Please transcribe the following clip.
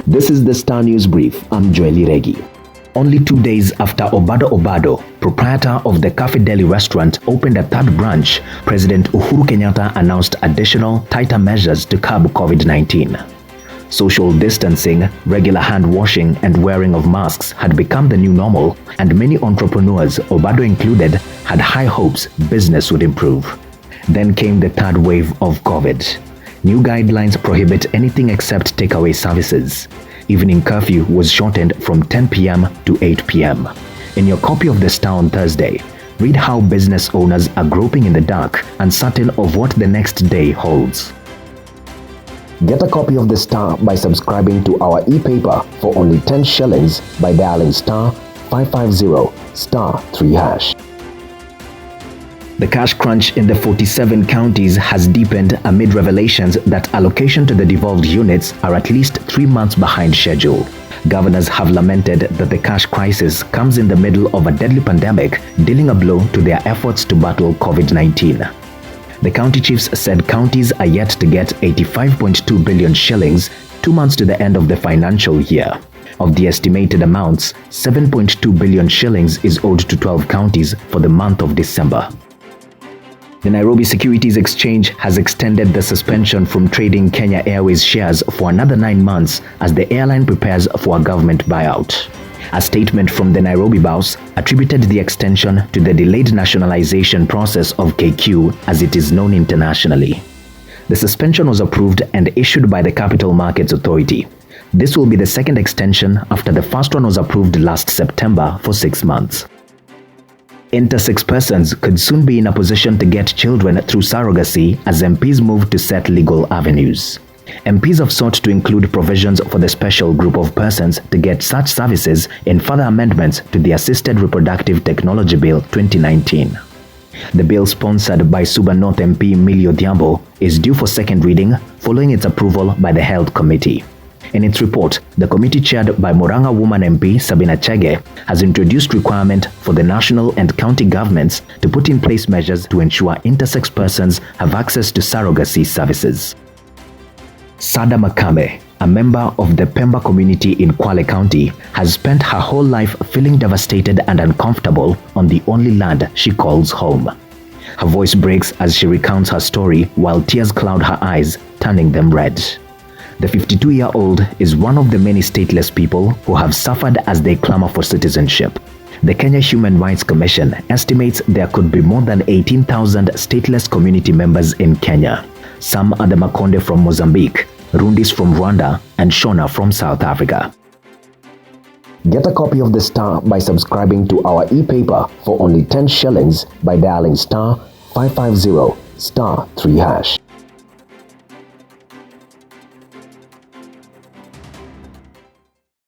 This is the Star News Brief. I'm Joely Regi. Only 2 days after Obado, proprietor of the Cafe Deli restaurant, opened a third branch, President Uhuru Kenyatta announced additional tighter measures to curb COVID-19. Social distancing, regular hand washing, and wearing of masks had become the new normal, and many entrepreneurs, Obado included, had high hopes business would improve. Then came the third wave of COVID. New guidelines prohibit anything except takeaway services. Evening curfew was shortened from 10 p.m. to 8 p.m. In your copy of the Star on Thursday, read how business owners are groping in the dark, uncertain of what the next day holds. Get a copy of the Star by subscribing to our e-paper for only 10 shillings by dialing star 550 star 3 hash. The cash crunch in the 47 counties has deepened amid revelations that allocation to the devolved units are at least 3 months behind schedule. Governors have lamented that the cash crisis comes in the middle of a deadly pandemic, dealing a blow to their efforts to battle COVID-19. The county chiefs said counties are yet to get 85.2 billion shillings 2 months to the end of the financial year. Of the estimated amounts, 7.2 billion shillings is owed to 12 counties for the month of December. The Nairobi Securities Exchange has extended the suspension from trading Kenya Airways shares for another 9 months as the airline prepares for a government buyout. A statement from the Nairobi boss attributed the extension to the delayed nationalization process of KQ, as it is known internationally. The suspension was approved and issued by the Capital Markets Authority. This will be the second extension after the first one was approved last September for 6 months. Intersex persons could soon be in a position to get children through surrogacy as MPs move to set legal avenues. MPs have sought to include provisions for the special group of persons to get such services in further amendments to the Assisted Reproductive Technology Bill 2019. The bill, sponsored by Suba North MP Millie Odhiambo, is due for second reading following its approval by the Health Committee. In its report, the committee chaired by Murang'a woman MP Sabina Chege has introduced requirement for the national and county governments to put in place measures to ensure intersex persons have access to surrogacy services. Sada Makame, a member of the Pemba community in Kwale County, has spent her whole life feeling devastated and uncomfortable on the only land she calls home. Her voice breaks as she recounts her story while tears cloud her eyes, turning them red. The 52-year-old is one of the many stateless people who have suffered as they clamor for citizenship. The Kenya Human Rights Commission estimates there could be more than 18,000 stateless community members in Kenya. Some are the Makonde from Mozambique, Rundis from Rwanda, and Shona from South Africa. Get a copy of the Star by subscribing to our e-paper for only 10 shillings by dialing star 550 star 3 hash.